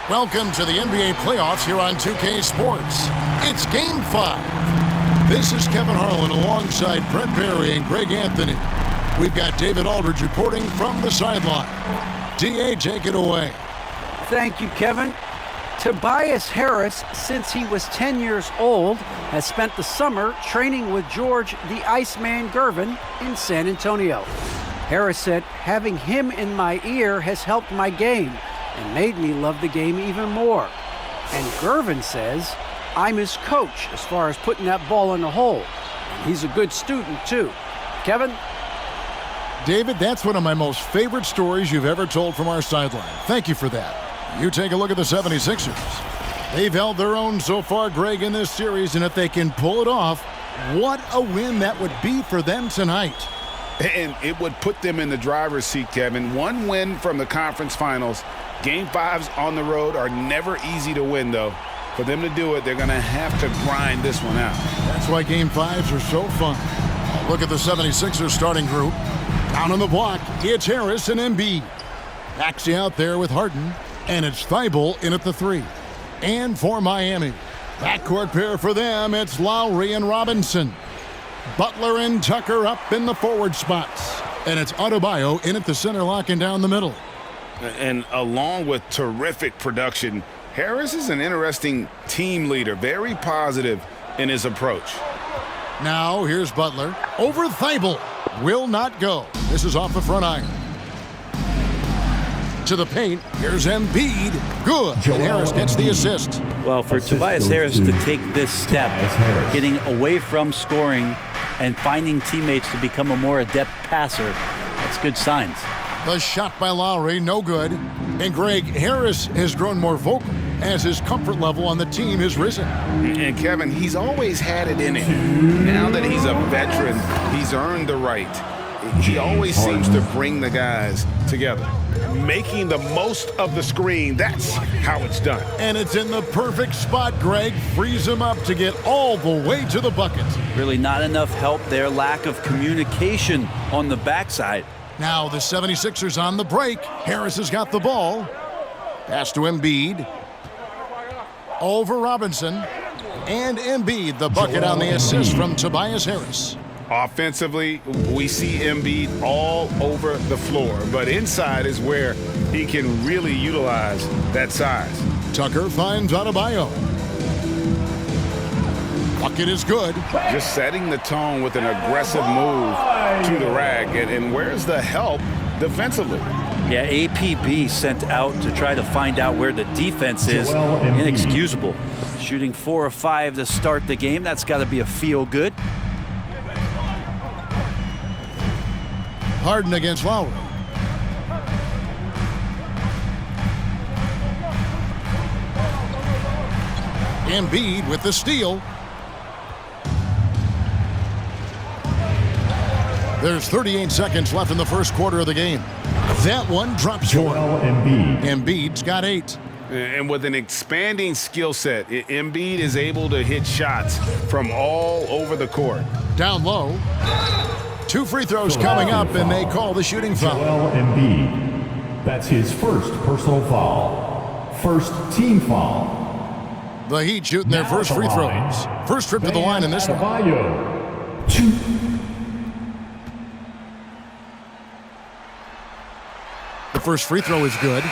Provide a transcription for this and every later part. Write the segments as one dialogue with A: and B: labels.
A: Welcome to the NBA playoffs here on 2K Sports. It's Game 5. This is Kevin Harlan alongside Brent Barry and Greg Anthony. We've got David Aldridge reporting from the sideline. DA, take it away.
B: Thank you, Kevin. Tobias Harris, since he was 10 years old, has spent the summer training with George the Iceman Gervin in San Antonio. Harris said, having him in my ear has helped my game and made me love the game even more. And Gervin says, I'm his coach as far as putting that ball in the hole. And he's a good student, too. Kevin?
A: David, that's one of my most favorite stories you've ever told from our sideline. Thank you for that. You take a look at the 76ers. They've held their own so far, Greg, in this series, and if they can pull it off, what a win that would be for them tonight.
C: And it would put them in the driver's seat, Kevin. One win from the conference finals. Game 5s on the road are never easy to win, though. For them to do it, they're going to have to grind this one out.
A: That's why Game 5s are so fun. Look at the 76ers starting group. Down on the block, it's Harris and Embiid. Maxey out there with Harden, and it's Thibault in at the 3. And for Miami, backcourt pair for them, it's Lowry and Robinson. Butler and Tucker up in the forward spots. And it's Adebayo in at the center, locking down the middle.
C: And along with terrific production, Harris is an interesting team leader, very positive in his approach.
A: Now here's Butler over Thibault. Will not go. This is off the front iron. To the paint, here's Embiid. Good. And Harris gets the assist.
D: Well, for Tobias Harris to take this step, getting away from scoring and finding teammates to become a more adept passer, that's good signs.
A: The shot by Lowry, no good. And Greg, Harris has grown more vocal as his comfort level on the team has risen.
C: And Kevin, he's always had it in him. Now that he's a veteran, he's earned the right. He always seems to bring the guys together. Making the most of the screen, that's how it's done.
A: And it's in the perfect spot, Greg. Frees him up to get all the way to the bucket.
D: Really not enough help there. Lack of communication on the backside.
A: Now the 76ers on the break. Harris has got the ball. Pass to Embiid. Over Robinson. And Embiid, the bucket on the assist from Tobias Harris.
C: Offensively, we see Embiid all over the floor, but inside is where he can really utilize that size.
A: Tucker finds Adebayo. Bucket is good.
C: Just setting the tone with an aggressive move to the rack. And where's the help defensively?
D: Yeah, APB sent out to try to find out where the defense is. Inexcusable. Shooting 4 of 5 to start the game. That's got to be a feel-good.
A: Harden against Lowry. Embiid with the steal. There's 38 seconds left in the first quarter of the game. That one drops for him. Embiid's got 8.
C: And with an expanding skill set, Embiid is able to hit shots from all over the court.
A: Down low. 2 free throws coming up, and they call the shooting foul.
E: Embiid. That's his first personal foul. First team foul.
A: The Heat shooting their first free throws. First trip to the line in this one.
E: 2.
A: The first free throw is good.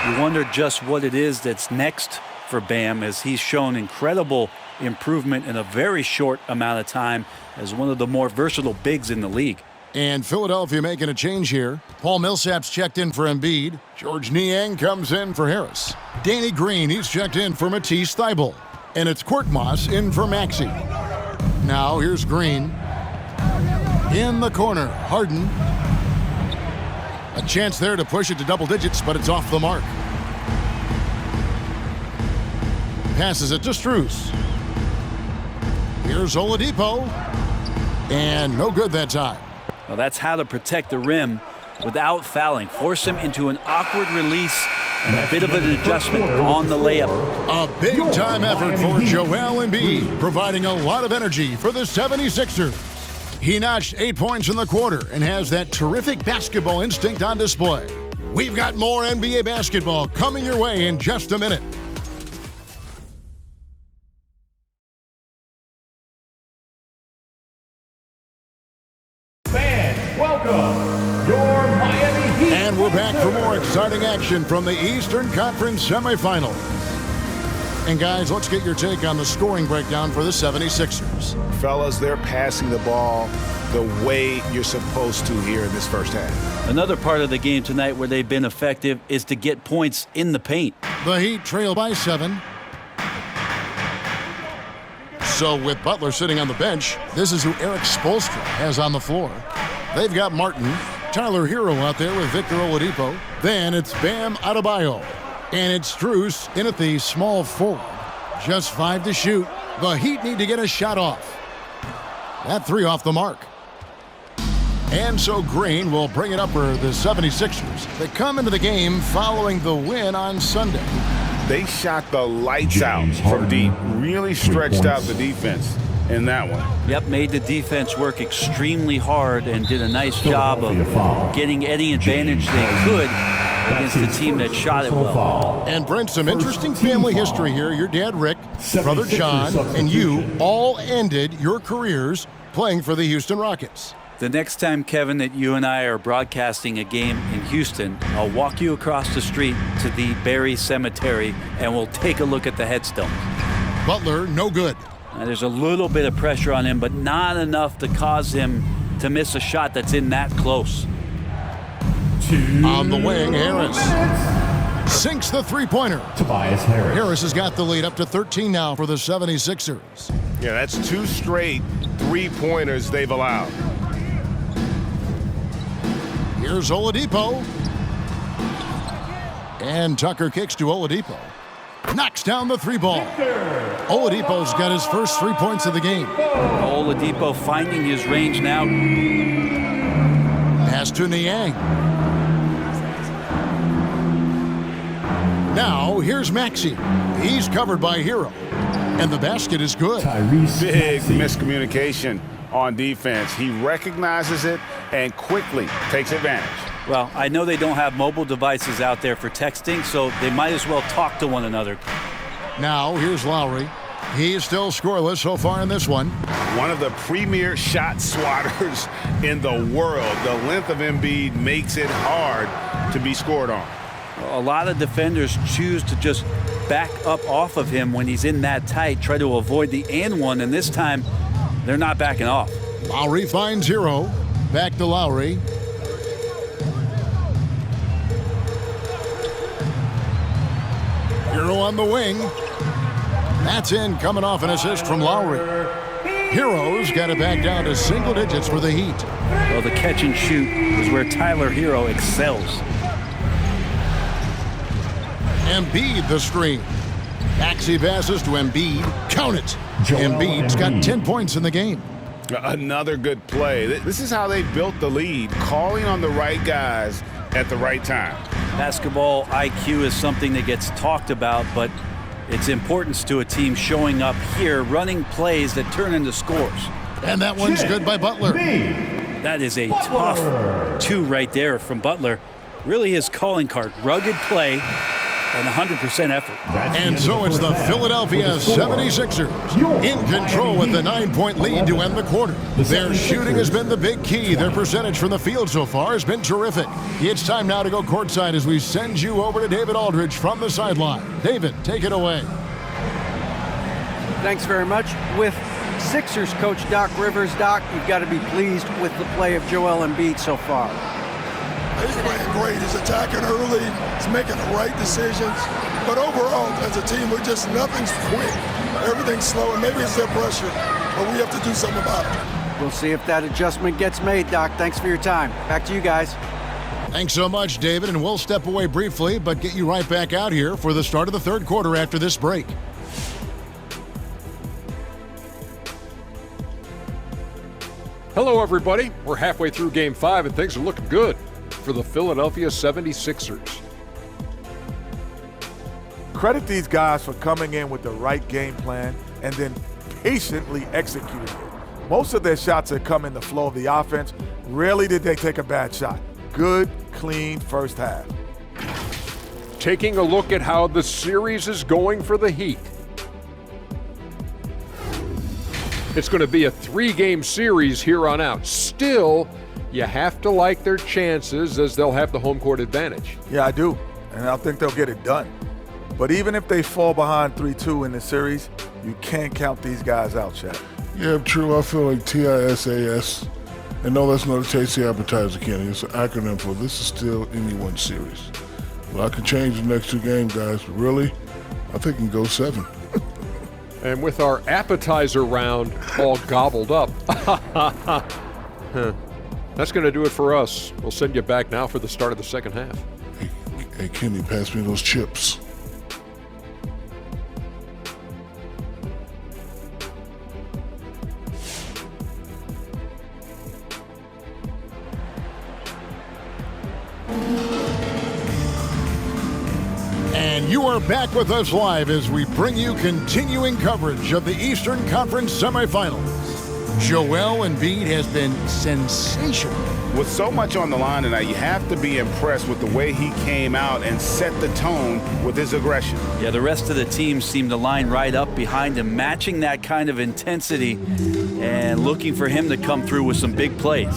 D: You wonder just what it is that's next for Bam, as he's shown incredible improvement in a very short amount of time as one of the more versatile bigs in the league.
A: And Philadelphia making a change here. Paul Millsap's checked in for Embiid. George Niang comes in for Harris. Danny Green, he's checked in for Matisse Thybulle. And it's Korkmaz in for Maxey. Now here's Green. In the corner, Harden. A chance there to push it to double digits, but it's off the mark. Passes it to Strus. Here's Oladipo. And no good that time.
D: Well, that's how to protect the rim without fouling. Force him into an awkward release and a bit of an adjustment on the layup.
A: A big-time effort for Joel Embiid, providing a lot of energy for the 76ers. He notched 8 points in the quarter and has that terrific basketball instinct on display. We've got more NBA basketball coming your way in just a minute.
E: Fans, welcome your Miami Heat.
A: And we're back for more exciting action from the Eastern Conference semifinals. And guys, let's get your take on the scoring breakdown for the 76ers.
C: Fellas, they're passing the ball the way you're supposed to here in this first half.
D: Another part of the game tonight where they've been effective is to get points in the paint.
A: The Heat trail by 7. So with Butler sitting on the bench, this is who Eric Spoelstra has on the floor. They've got Martin, Tyler Hero out there with Victor Oladipo. Then it's Bam Adebayo. And it's Strus in at the small forward. Just 5 to shoot. The Heat need to get a shot off. That 3 off the mark. And so Green will bring it up for the 76ers. They come into the game following the win on Sunday.
C: They shot the lights out from deep. Really stretched out the defense in that one.
D: Yep, made the defense work extremely hard and did a nice job of getting any advantage they could against the team that shot it well.
A: And Brent, some interesting family history here. Your dad, Rick, brother John, and you all ended your careers playing for the Houston Rockets.
D: The next time, Kevin, that you and I are broadcasting a game in Houston, I'll walk you across the street to the Barry Cemetery and we'll take a look at the headstone.
A: Butler, no good.
D: There's a little bit of pressure on him, but not enough to cause him to miss a shot that's in that close.
A: On the wing, Harris sinks the three-pointer.
E: Tobias Harris.
A: Harris has got the lead up to 13 now for the 76ers.
C: Yeah, that's 2 straight three-pointers they've allowed.
A: Here's Oladipo. And Tucker kicks to Oladipo. Knocks down the 3-ball. Oladipo's got his first 3 points of the game.
D: Oladipo finding his range now.
A: Pass to Niang. Now, here's Maxey. He's covered by Hero. And the basket is good.
C: Big miscommunication on defense. He recognizes it and quickly takes advantage.
D: Well, I know they don't have mobile devices out there for texting, so they might as well talk to one another.
A: Now, here's Lowry. He's still scoreless so far in this one.
C: One of the premier shot swatters in the world. The length of Embiid makes it hard to be scored on.
D: A lot of defenders choose to just back up off of him when he's in that tight, try to avoid the and one, and this time they're not backing off.
A: Lowry finds Hero. Back to Lowry. Hero on the wing. That's in, coming off an assist from Lowry. Hero's got it back down to single digits for the Heat.
D: Well, the catch and shoot is where Tyler Hero excels.
A: Embiid the screen. Maxey passes to Embiid. Count it. Embiid's got 10 points in the game.
C: Another good play. This is how they built the lead, calling on the right guys at the right time.
D: Basketball IQ is something that gets talked about, but its importance to a team showing up here, running plays that turn into scores. And
A: that one's good by Butler.
D: That is a tough 2 right there from Butler. Really his calling card. Rugged play and 100% effort.
A: And so it's the Philadelphia 76ers in control with the 9-point lead to end the quarter. Their shooting has been the big key. Their percentage from the field so far has been terrific. It's time now to go courtside as we send you over to David Aldridge from the sideline. David, take it away.
B: Thanks very much. With Sixers coach Doc Rivers, Doc, you've got to be pleased with the play of Joel Embiid so far.
F: He's playing great. He's attacking early. He's making the right decisions. But overall, as a team, nothing's quick. Everything's slow, and maybe it's their pressure, but we have to do something about it.
B: We'll see if that adjustment gets made, Doc. Thanks for your time. Back to you guys.
A: Thanks so much, David, and we'll step away briefly, but get you right back out here for the start of the third quarter after this break.
G: Hello, everybody. We're halfway through Game 5, and things are looking good for the Philadelphia 76ers.
H: Credit these guys for coming in with the right game plan and then patiently executing it. Most of their shots have come in the flow of the offense. Rarely did they take a bad shot. Good, clean first half.
G: taking a look at how the series is going for the Heat. It's going to be a 3-game series here on out. Still, you have to like their chances as they'll have the home court advantage.
H: Yeah, I do, and I think they'll get it done. But even if they fall behind 3-2 in the series, you can't count these guys out, Shaq.
I: Yeah, true. I feel like TISAS, and no, that's not a tasty appetizer, Kenny. It's an acronym for this is still anyone series. Well, I could change the next 2 games, guys, but really, I think it can go 7.
G: And with our appetizer round all gobbled up, that's going to do it for us. We'll send you back now for the start of the second half.
I: Hey, Kenny, pass me those chips.
A: And you are back with us live as we bring you continuing coverage of the Eastern Conference semifinals. Joel Embiid has been sensational.
C: With so much on the line tonight, you have to be impressed with the way he came out and set the tone with his aggression.
D: Yeah, the rest of the team seemed to line right up behind him, matching that kind of intensity and looking for him to come through with some big plays.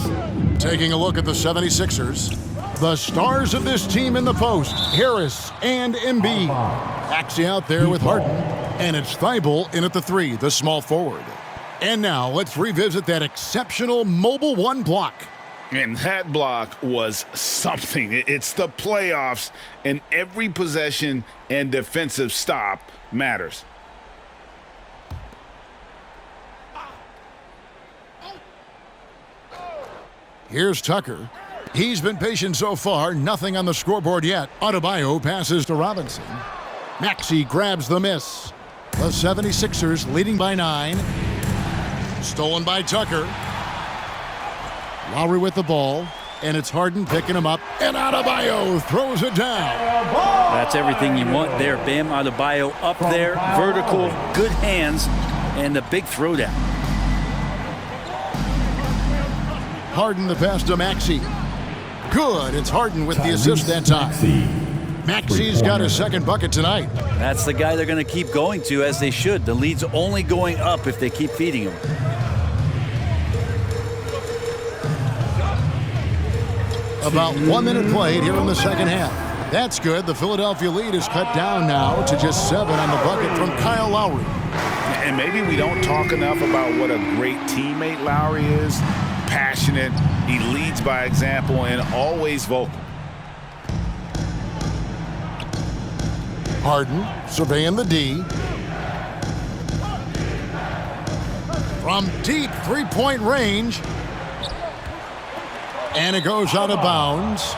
A: Taking a look at the 76ers. The stars of this team in the post, Harris and Embiid. Axie out there with Harden, and it's Thibault in at the 3, the small forward. And now let's revisit that exceptional mobile 1 block.
C: And that block was something. It's the playoffs, and every possession and defensive stop matters.
A: Here's Tucker. He's been patient so far, nothing on the scoreboard yet. Adebayo passes to Robinson. Maxey grabs the miss. The 76ers leading by 9. Stolen by Tucker. Lowry with the ball, and it's Harden picking him up, and Adebayo throws it down.
D: That's everything you want there, Bam Adebayo up there, vertical, good hands, and the big throwdown.
A: Harden the pass to Maxey. Good. It's Harden with the assist that time. Maxey's got his second bucket tonight.
D: That's the guy they're going to keep going to, as they should. The lead's only going up if they keep feeding him.
A: About 1 minute played here in the second half. That's good. The Philadelphia lead is cut down now to just 7 on the bucket from Kyle Lowry.
C: And maybe we don't talk enough about what a great teammate Lowry is. Passionate, he leads by example, and always vocal.
A: Harden surveying the D. From deep 3-point range. And it goes out of bounds.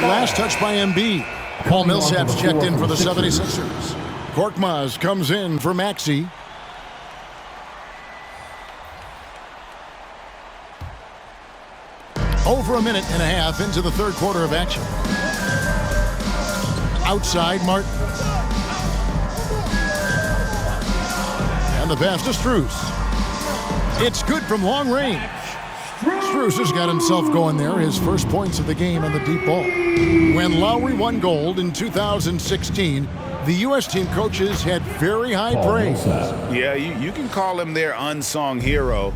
A: Last touch by Embiid. Paul Millsap's checked in for the 76ers. Korkmaz comes in for Maxey. Over a minute and a half into the third quarter of action. Outside, Martin. And the pass to Strus. It's good from long range. Strus has got himself going there, his first points of the game on the deep ball. When Lowry won gold in 2016, the U.S. team coaches had very high praise.
C: Yeah, you can call him their unsung hero,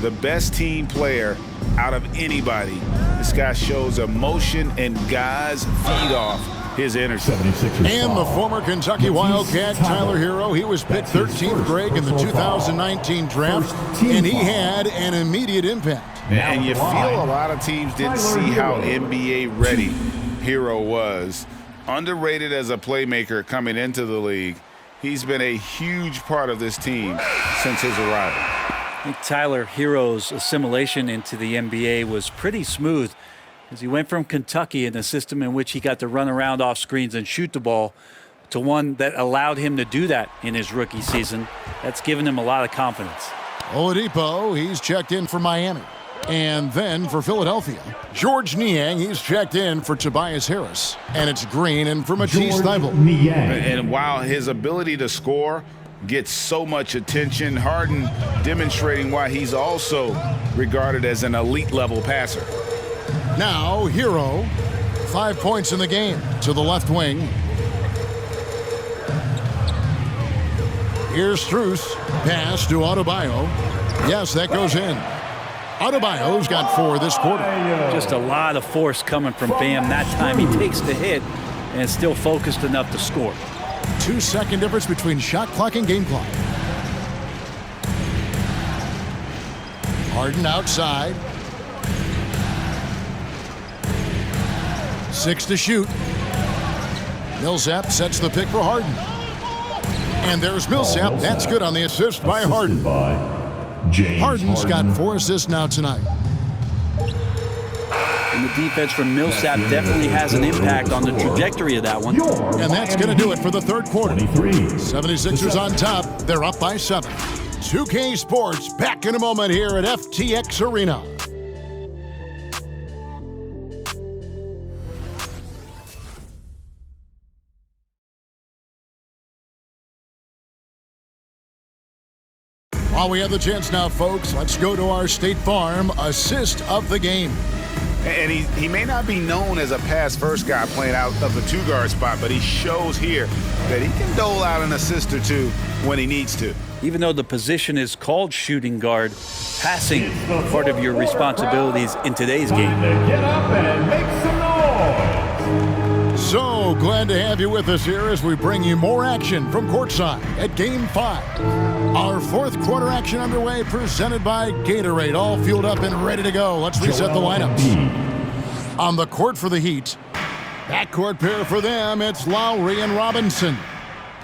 C: the best team player out of anybody. This guy shows emotion, and guys feed off his energy.
A: And the former Kentucky Wildcat, Tyler Hero, he was picked 13th, Greg, in the 2019 draft, and he had an immediate impact.
C: And you feel a lot of teams didn't see how NBA ready Hero was. Underrated as a playmaker coming into the league. He's been a huge part of this team since his arrival.
D: I think Tyler Hero's assimilation into the NBA was pretty smooth, as he went from Kentucky in a system in which he got to run around off screens and shoot the ball to one that allowed him to do that in his rookie season. That's given him a lot of confidence.
A: Oladipo, he's checked in for Miami. And then for Philadelphia, George Niang, he's checked in for Tobias Harris. And it's Green in for Matisse Thybulle.
C: And while his ability to score gets so much attention, Harden demonstrating why he's also regarded as an elite level passer.
A: Now, Hero, 5 points in the game to the left wing. Here's Strus. Pass to Adebayo. Yes, that goes in. Adebayo's got 4 this quarter.
D: Just a lot of force coming from Bam. That time he takes the hit and is still focused enough to score.
A: 2-second difference between shot clock and game clock. Harden outside. 6 to shoot. Millsap sets the pick for Harden. And there's Millsap. That's good on the assist by Harden. Harden's got 4 assists now tonight.
D: And the defense from Millsap definitely has an impact on the trajectory of that one.
A: And that's going to do it for the third quarter. 76ers on top. They're up by 7. 2K Sports back in a moment here at FTX Arena. While we have the chance now, folks, let's go to our State Farm assist of the game.
C: And he may not be known as a pass-first guy playing out of the 2-guard spot, but he shows here that he can dole out an assist or 2 when he needs to.
D: Even though the position is called shooting guard, passing is part of your responsibilities in today's game.
E: Get up and make some noise.
A: So glad to have you with us here as we bring you more action from courtside at Game 5. Our fourth quarter action underway, presented by Gatorade, all fueled up and ready to go. Let's reset the lineups. On the court for the Heat, backcourt pair for them, it's Lowry and Robinson.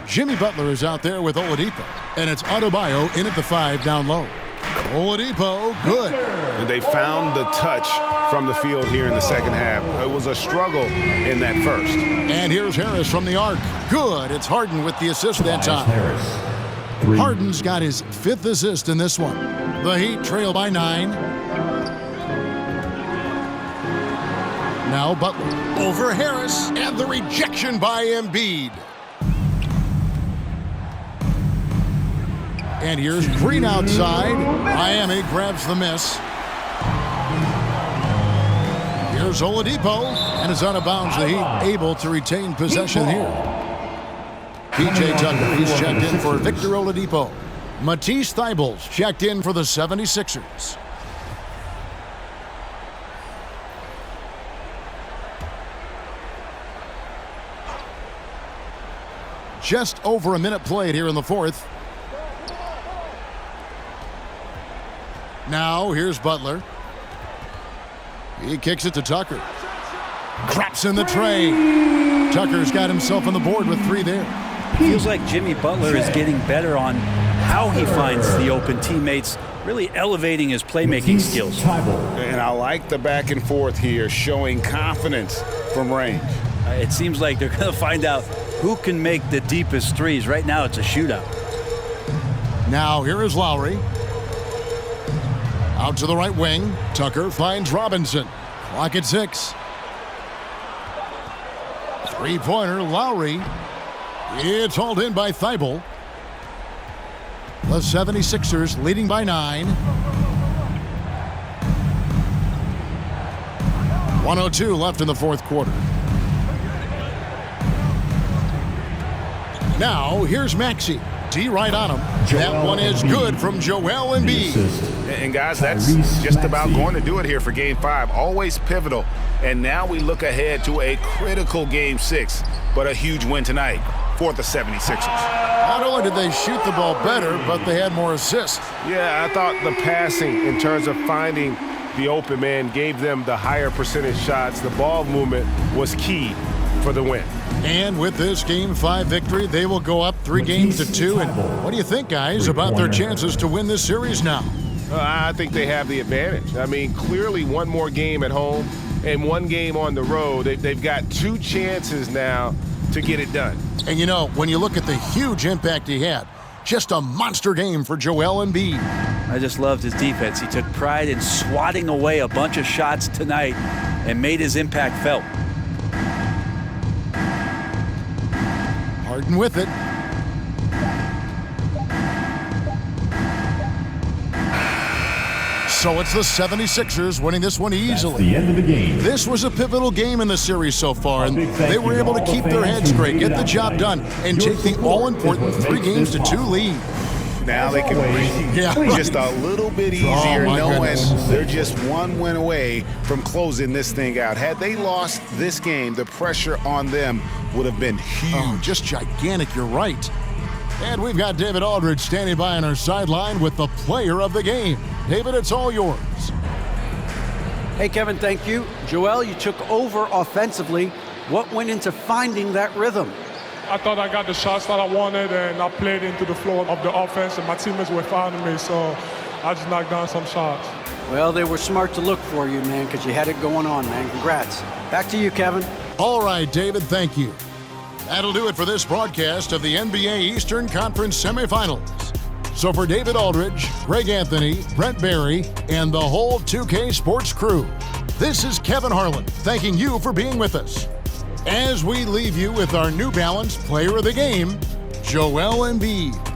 A: Jimmy Butler is out there with Oladipo, and it's Adebayo in at the 5 down low. Oladipo, good.
C: And they found the touch from the field here in the second half. It was a struggle in that first.
A: And here's Harris from the arc. Good. It's Harden with the assist that time. Harden's got his 5th assist in this one. The Heat trail by 9. Now Butler over Harris, and the rejection by Embiid. And here's Green outside. Miami grabs the miss. Here's Oladipo, and it's out of bounds. The Heat able to retain possession here. P.J. Tucker, he's checked in for Victor Oladipo. Matisse Thybulle's checked in for the 76ers. Just over a minute played here in the fourth. Now here's Butler. He kicks it to Tucker. Drops in the tray. Tucker's got himself on the board with 3 there.
D: Feels like Jimmy Butler is getting better on how he finds the open teammates, really elevating his playmaking skills.
C: And I like the back and forth here, showing confidence from range.
D: It seems like they're going to find out who can make the deepest threes. Right now it's a shootout.
A: Now here is Lowry. Out to the right wing. Tucker finds Robinson. Clock at 6. Three-pointer, Lowry. It's hauled in by Thibault. The 76ers leading by 9. 1:02 left in the fourth quarter. Now, here's Maxey. D right on him. That one is good from Joel Embiid.
C: And guys, that's just about going to do it here for Game 5. Always pivotal. And now we look ahead to a critical Game 6, but a huge win tonight for the 76ers.
A: Not only did they shoot the ball better, but they had more assists.
C: Yeah, I thought the passing in terms of finding the open man gave them the higher percentage shots. The ball movement was key for the win.
A: And with this Game 5 victory, they will go up 3 games to 2. And what do you think, guys, about their chances to win this series now?
C: I think they have the advantage. I mean, clearly one more game at home and 1 game on the road. They've got 2 chances now to get it done.
A: And, you know, when you look at the huge impact he had, just a monster game for Joel Embiid.
D: I just loved his defense. He took pride in swatting away a bunch of shots tonight and made his impact felt.
A: Harden with it. So it's the 76ers winning this one easily.
E: The end of the game.
A: This was a pivotal game in the series so far, and they were able to keep their heads straight, get the job done, and take the all-important 3-2 lead.
C: Now they can breathe just a little bit easier, knowing they're just one win away from closing this thing out. Had they lost this game, the pressure on them would have been huge.
A: Oh, just gigantic, you're right. And we've got David Aldridge standing by on our sideline with the player of the game. David, it's all yours.
B: Hey, Kevin, thank you. Joel, you took over offensively. What went into finding that rhythm?
J: I thought I got the shots that I wanted, and I played into the flow of the offense, and my teammates were fouling me, so I just knocked down some shots.
B: Well, they were smart to look for you, man, because you had it going on, man. Congrats. Back to you, Kevin.
A: All right, David, thank you. That'll do it for this broadcast of the NBA Eastern Conference Semifinals. So for David Aldridge, Greg Anthony, Brent Barry, and the whole 2K Sports crew, this is Kevin Harlan thanking you for being with us. As we leave you with our New Balance Player of the Game, Joel Embiid.